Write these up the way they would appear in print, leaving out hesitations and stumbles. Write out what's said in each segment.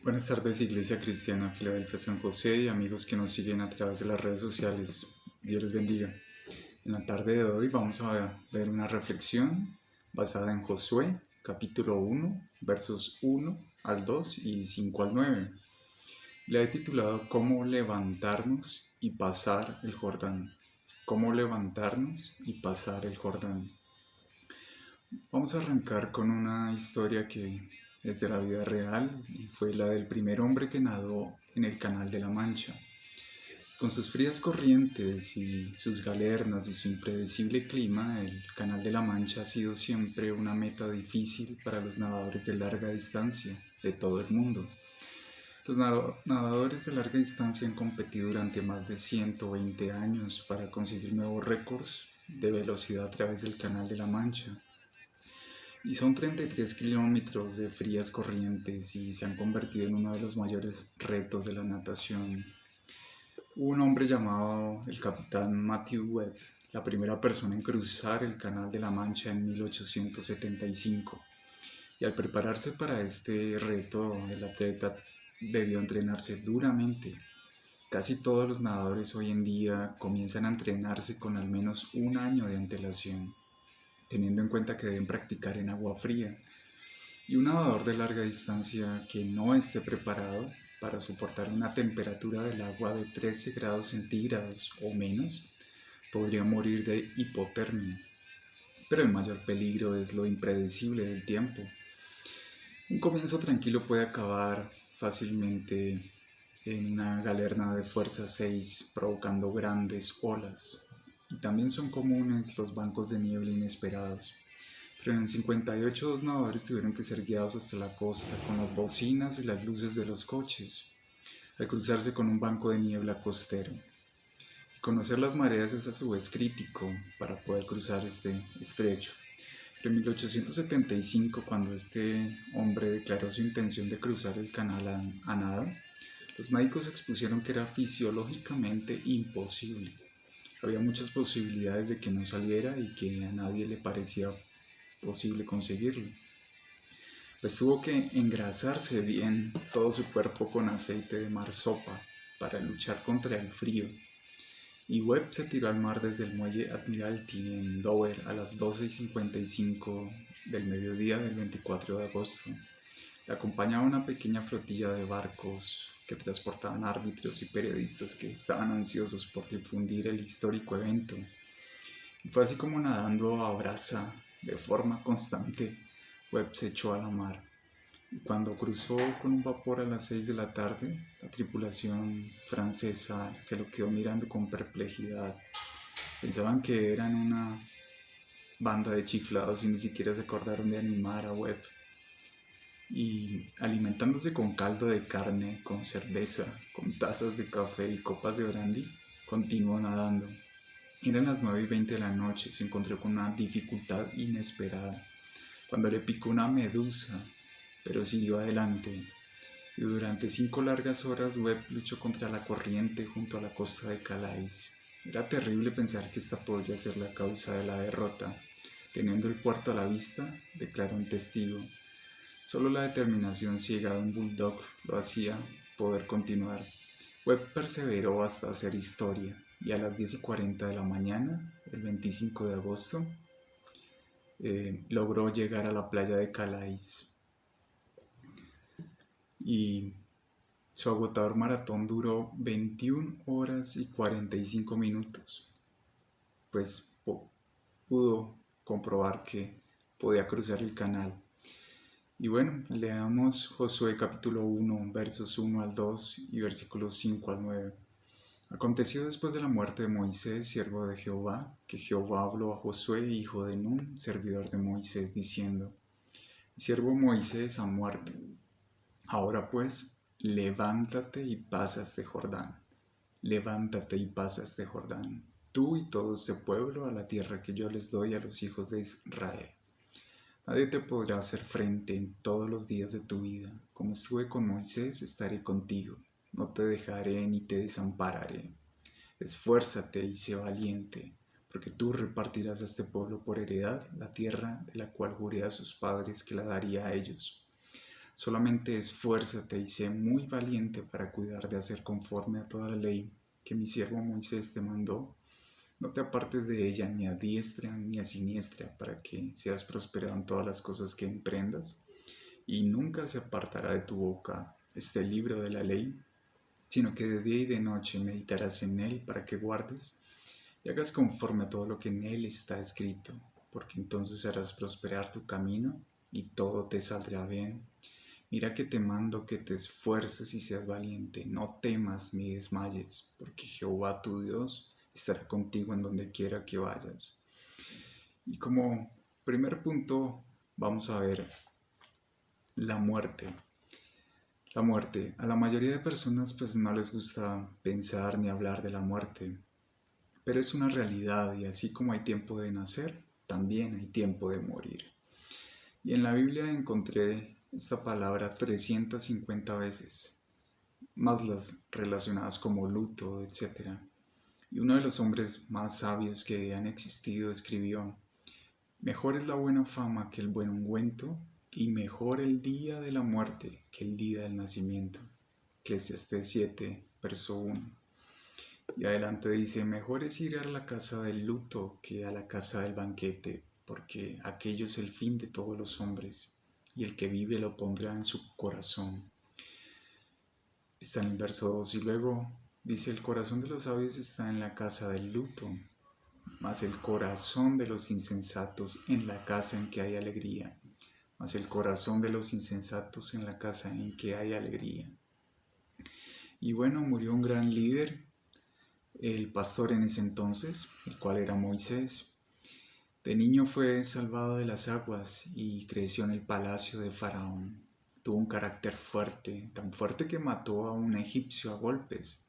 Buenas tardes, Iglesia Cristiana Filadelfia San José y amigos que nos siguen a través de las redes sociales. Dios les bendiga. En la tarde de hoy vamos a ver una reflexión basada en Josué, capítulo 1, versos 1 al 2 y 5 al 9. La he titulado ¿Cómo levantarnos y pasar el Jordán? ¿Cómo levantarnos y pasar el Jordán? Vamos a arrancar con una historia que es de la vida real y fue la del primer hombre que nadó en el Canal de la Mancha. Con sus frías corrientes y sus galernas y su impredecible clima, el Canal de la Mancha ha sido siempre una meta difícil para los nadadores de larga distancia de todo el mundo. Los nadadores de larga distancia han competido durante más de 120 años para conseguir nuevos récords de velocidad a través del Canal de la Mancha. Y son 33 kilómetros de frías corrientes y se han convertido en uno de los mayores retos de la natación. Hubo un hombre llamado el capitán Matthew Webb, la primera persona en cruzar el Canal de la Mancha en 1875. Y al prepararse para este reto, el atleta debió entrenarse duramente. Casi todos los nadadores hoy en día comienzan a entrenarse con al menos un año de antelación, teniendo en cuenta que deben practicar en agua fría. Y un nadador de larga distancia que no esté preparado para soportar una temperatura del agua de 13 grados centígrados o menos podría morir de hipotermia. Pero el mayor peligro es lo impredecible del tiempo. Un comienzo tranquilo puede acabar fácilmente en una galerna de fuerza 6 provocando grandes olas. Y también son comunes los bancos de niebla inesperados. Pero en el 58 dos nadadores tuvieron que ser guiados hasta la costa con las bocinas y las luces de los coches, al cruzarse con un banco de niebla costero. Conocer las mareas es a su vez crítico para poder cruzar este estrecho. En 1875, cuando este hombre declaró su intención de cruzar el canal a nado, los médicos expusieron que era fisiológicamente imposible. Había muchas posibilidades de que no saliera y que a nadie le parecía posible conseguirlo. Pues tuvo que engrasarse bien todo su cuerpo con aceite de marsopa para luchar contra el frío. Y Webb se tiró al mar desde el muelle Admiralty en Dover a las 12:55 del mediodía del 24 de agosto. Le acompañaba una pequeña flotilla de barcos que transportaban árbitros y periodistas que estaban ansiosos por difundir el histórico evento. Y fue así como nadando a brasa de forma constante, Webb se echó a la mar. Y cuando cruzó con un vapor a las 6 de la tarde, la tripulación francesa se lo quedó mirando con perplejidad. Pensaban que eran una banda de chiflados y ni siquiera se acordaron de animar a Webb. Y alimentándose con caldo de carne, con cerveza, con tazas de café y copas de brandy, continuó nadando. Eran las 9:20 de la noche, se encontró con una dificultad inesperada, cuando le picó una medusa, pero siguió adelante. Y durante 5 largas horas Webb luchó contra la corriente junto a la costa de Calais. Era terrible pensar que esta podría ser la causa de la derrota. Teniendo el puerto a la vista, declaró un testigo. Solo la determinación ciega de un bulldog lo hacía poder continuar. Webb perseveró hasta hacer historia y a las 10:40 de la mañana, el 25 de agosto, logró llegar a la playa de Calais. Y su agotador maratón duró 21 horas y 45 minutos. Pues pudo comprobar que podía cruzar el canal. Y bueno, leamos Josué capítulo 1, versos 1 al 2 y versículos 5 al 9. Aconteció después de la muerte de Moisés, siervo de Jehová, que Jehová habló a Josué, hijo de Nun, servidor de Moisés, diciendo: Mi siervo Moisés ha muerto. Ahora pues, levántate y pasa este Jordán. Levántate y pasa este Jordán, tú y todo este pueblo, a la tierra que yo les doy a los hijos de Israel. Nadie te podrá hacer frente en todos los días de tu vida. Como estuve con Moisés, estaré contigo. No te dejaré ni te desampararé. Esfuérzate y sé valiente, porque tú repartirás a este pueblo por heredad la tierra de la cual juré a sus padres que la daría a ellos. Solamente esfuérzate y sé muy valiente para cuidar de hacer conforme a toda la ley que mi siervo Moisés te mandó. No te apartes de ella ni a diestra ni a siniestra, para que seas prosperado en todas las cosas que emprendas. Y nunca se apartará de tu boca este libro de la ley, sino que de día y de noche meditarás en él para que guardes y hagas conforme a todo lo que en él está escrito, porque entonces harás prosperar tu camino y todo te saldrá bien. Mira que te mando que te esfuerces y seas valiente, no temas ni desmayes, porque Jehová tu Dios estará contigo en donde quiera que vayas. Y como primer punto vamos a ver la muerte. La muerte. A la mayoría de personas pues no les gusta pensar ni hablar de la muerte, pero es una realidad y así como hay tiempo de nacer, también hay tiempo de morir. Y en la Biblia encontré esta palabra 350 veces, más las relacionadas como luto, etc. Y uno de los hombres más sabios que han existido escribió: mejor es la buena fama que el buen ungüento, y mejor el día de la muerte que el día del nacimiento. Eclesiastés 7, verso 1. Y adelante dice: mejor es ir a la casa del luto que a la casa del banquete, porque aquello es el fin de todos los hombres, y el que vive lo pondrá en su corazón. Está en el verso 2 y luego dice: el corazón de los sabios está en la casa del luto, mas el corazón de los insensatos en la casa en que hay alegría, mas el corazón de los insensatos en la casa en que hay alegría. Y bueno, murió un gran líder, el pastor en ese entonces, el cual era Moisés. De niño fue salvado de las aguas y creció en el palacio de Faraón. Tuvo un carácter fuerte, tan fuerte que mató a un egipcio a golpes,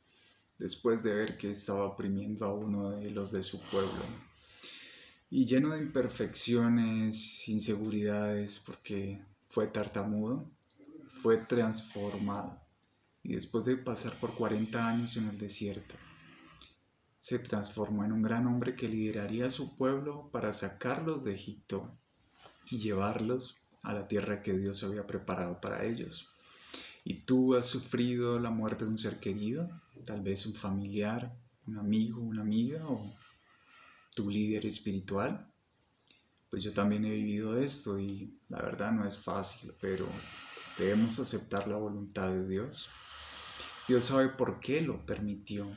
después de ver que estaba oprimiendo a uno de los de su pueblo. Y lleno de imperfecciones, inseguridades, porque fue tartamudo, fue transformado. Y después de pasar por 40 años en el desierto, se transformó en un gran hombre que lideraría a su pueblo para sacarlos de Egipto y llevarlos a la tierra que Dios había preparado para ellos. ¿Y tú has sufrido la muerte de un ser querido? Tal vez un familiar, un amigo, una amiga o tu líder espiritual. Pues yo también he vivido esto y la verdad no es fácil, pero debemos aceptar la voluntad de Dios. Dios sabe por qué lo permitió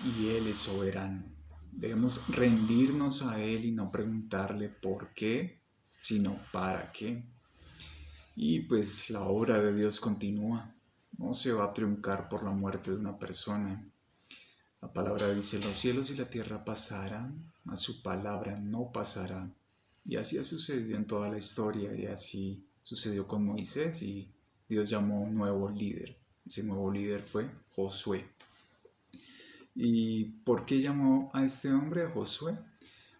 y Él es soberano. Debemos rendirnos a Él y no preguntarle por qué, sino para qué. Y pues la obra de Dios continúa. No se va a truncar por la muerte de una persona. La palabra dice: los cielos y la tierra pasarán, mas su palabra no pasará. Y así ha sucedido en toda la historia, y así sucedió con Moisés, y Dios llamó a un nuevo líder. Ese nuevo líder fue Josué. ¿Y por qué llamó a este hombre, a Josué?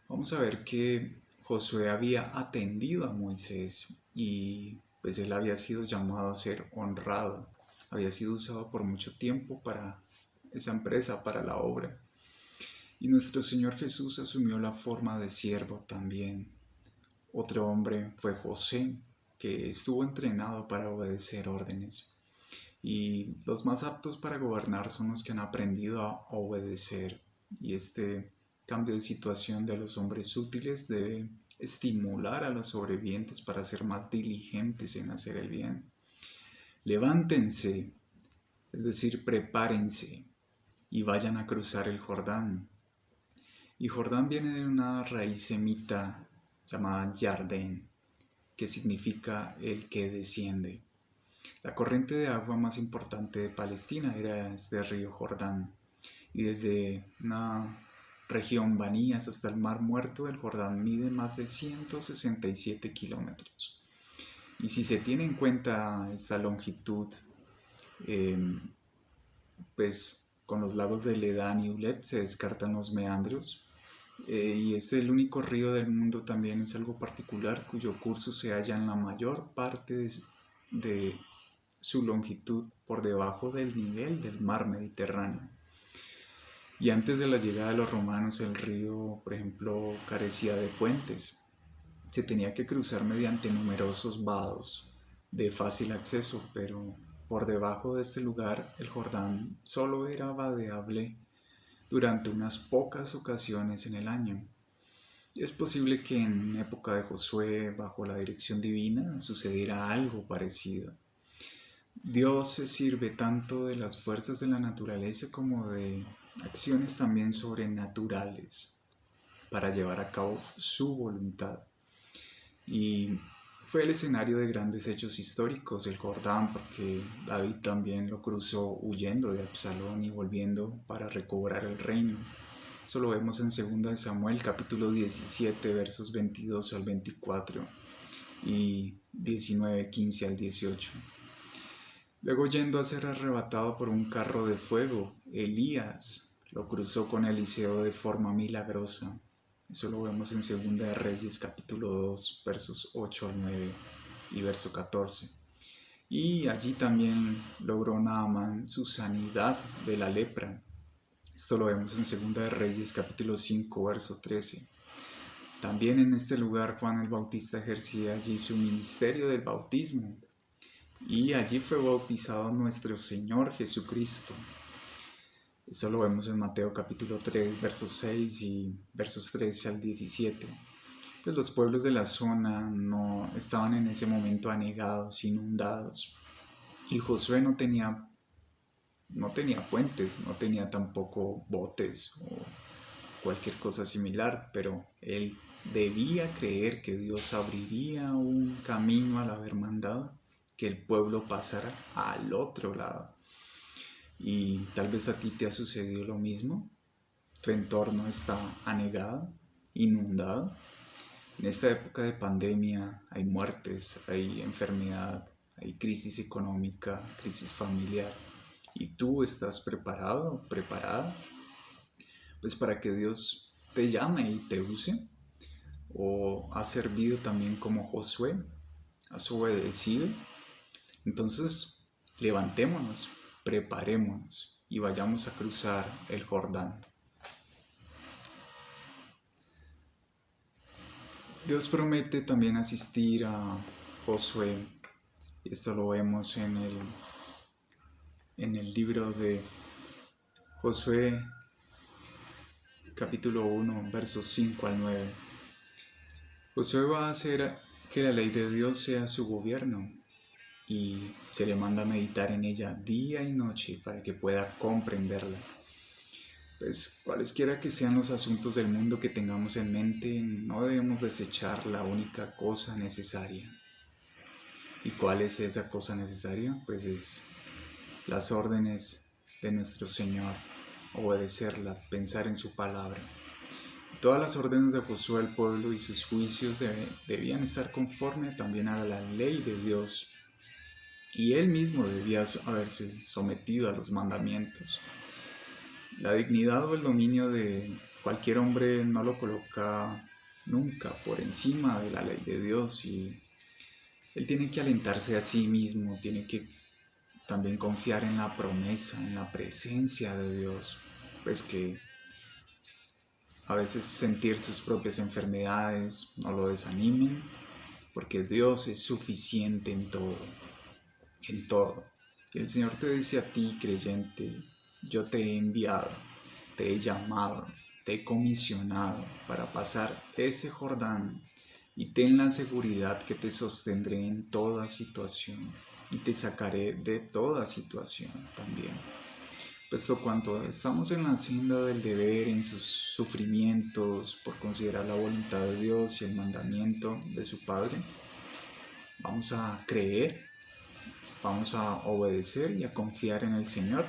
Vamos a ver que Josué había atendido a Moisés y pues él había sido llamado a ser honrado. Había sido usado por mucho tiempo para esa empresa, para la obra. Y nuestro Señor Jesús asumió la forma de siervo también. Otro hombre fue José, que estuvo entrenado para obedecer órdenes. Y los más aptos para gobernar son los que han aprendido a obedecer. Y este cambio de situación de los hombres útiles debe estimular a los sobrevivientes para ser más diligentes en hacer el bien. Levántense, es decir, prepárense y vayan a cruzar el Jordán. Y Jordán viene de una raíz semita llamada Yardén, que significa el que desciende. La corriente de agua más importante de Palestina era este río Jordán, y desde una región Banías hasta el Mar Muerto, el Jordán mide más de 167 kilómetros. Y si se tiene en cuenta esta longitud, pues con los lagos de Ledán y Ulet se descartan los meandros. Y es el único río del mundo, también es algo particular, cuyo curso se halla en la mayor parte de su longitud por debajo del nivel del mar Mediterráneo. Y antes de la llegada de los romanos, el río, por ejemplo, carecía de puentes. Se tenía que cruzar mediante numerosos vados. de fácil acceso, pero por debajo de este lugar el Jordán solo era vadeable durante unas pocas ocasiones en el año. Es posible que en época de Josué, bajo la dirección divina, sucediera algo parecido. Dios se sirve tanto de las fuerzas de la naturaleza como de acciones también sobrenaturales para llevar a cabo su voluntad. Y fue el escenario de grandes hechos históricos el Jordán, porque David también lo cruzó huyendo de Absalón y volviendo para recobrar el reino. Eso lo vemos en 2 Samuel capítulo 17 versos 22 al 24 y 19, 15 al 18. Luego, yendo a ser arrebatado por un carro de fuego, Elías lo cruzó con Eliseo de forma milagrosa. Eso lo vemos en 2 Reyes capítulo 2 versos 8 al 9 y verso 14. Y allí también logró Naamán su sanidad de la lepra. Esto lo vemos en 2 Reyes capítulo 5 verso 13. También en este lugar Juan el Bautista ejercía allí su ministerio del bautismo. Y allí fue bautizado nuestro Señor Jesucristo. Eso lo vemos en Mateo capítulo 3, versos 6 y versos 13 al 17. Pues los pueblos de la zona no estaban en ese momento anegados, inundados. Y Josué no tenía puentes, no tenía tampoco botes o cualquier cosa similar, pero él debía creer que Dios abriría un camino al haber mandado que el pueblo pasara al otro lado. Y tal vez a ti te ha sucedido lo mismo. Tu entorno está anegado, inundado. En esta época de pandemia hay muertes, hay enfermedad, hay crisis económica, crisis familiar. ¿Y tú estás preparado, preparada? Pues para que Dios te llame y te use. ¿O has servido también como Josué? ¿Has obedecido? Entonces, levantémonos, preparémonos y vayamos a cruzar el Jordán. Dios promete también asistir a Josué. Esto lo vemos en el libro de Josué, capítulo 1, versos 5 al 9. Josué va a hacer que la ley de Dios sea su gobierno y se le manda a meditar en ella día y noche para que pueda comprenderla. Pues cualesquiera que sean los asuntos del mundo que tengamos en mente, no debemos desechar la única cosa necesaria. ¿Y cuál es esa cosa necesaria? Pues es las órdenes de nuestro Señor, obedecerla, pensar en su palabra. Todas las órdenes de Josué al pueblo y sus juicios debían estar conforme también a la ley de Dios. Y él mismo debía haberse sometido a los mandamientos. La dignidad o el dominio de cualquier hombre no lo coloca nunca por encima de la ley de Dios, y él tiene que alentarse a sí mismo, tiene que también confiar en la promesa, en la presencia de Dios, pues que a veces sentir sus propias enfermedades no lo desanimen, porque Dios es suficiente en todo, en todo. Y el Señor te dice a ti, creyente: yo te he enviado, te he llamado, te he comisionado para pasar ese Jordán, y ten la seguridad que te sostendré en toda situación y te sacaré de toda situación también. Puesto cuando estamos en la senda del deber, en sus sufrimientos por considerar la voluntad de Dios y el mandamiento de su Padre, vamos a creer, vamos a obedecer y a confiar en el Señor.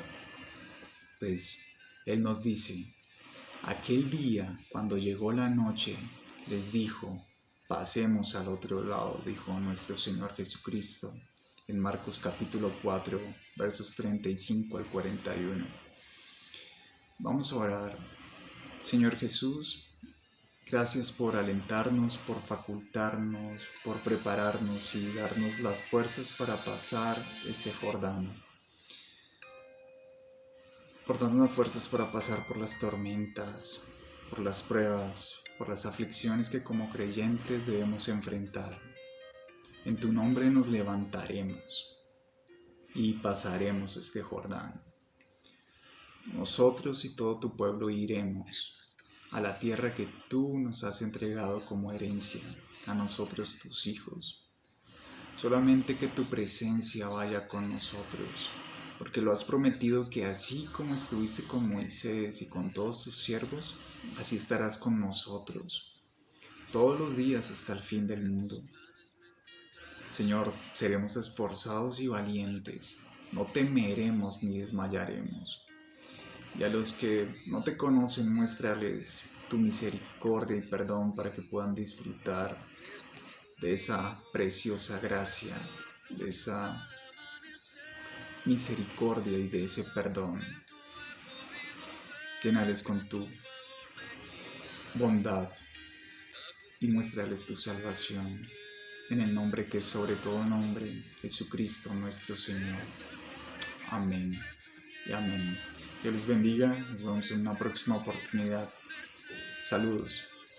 Pues Él nos dice: aquel día, cuando llegó la noche, les dijo: pasemos al otro lado, dijo nuestro Señor Jesucristo en Marcos capítulo 4, versos 35 al 41. Vamos a orar. Señor Jesús, gracias por alentarnos, por facultarnos, por prepararnos y darnos las fuerzas para pasar este Jordán. Por darnos fuerzas para pasar por las tormentas, por las pruebas, por las aflicciones que como creyentes debemos enfrentar. En tu nombre nos levantaremos y pasaremos este Jordán. Nosotros y todo tu pueblo iremos a la tierra que tú nos has entregado como herencia, a nosotros tus hijos. Solamente que tu presencia vaya con nosotros, porque lo has prometido que así como estuviste con Moisés y con todos tus siervos, así estarás con nosotros, todos los días hasta el fin del mundo. Señor, seremos esforzados y valientes, no temeremos ni desmayaremos. Y a los que no te conocen, muéstrales tu misericordia y perdón para que puedan disfrutar de esa preciosa gracia, de esa misericordia y de ese perdón. Llénales con tu bondad y muéstrales tu salvación. En el nombre que es sobre todo nombre, Jesucristo nuestro Señor. Amén y amén. Dios les bendiga. Nos vemos en una próxima oportunidad. Saludos.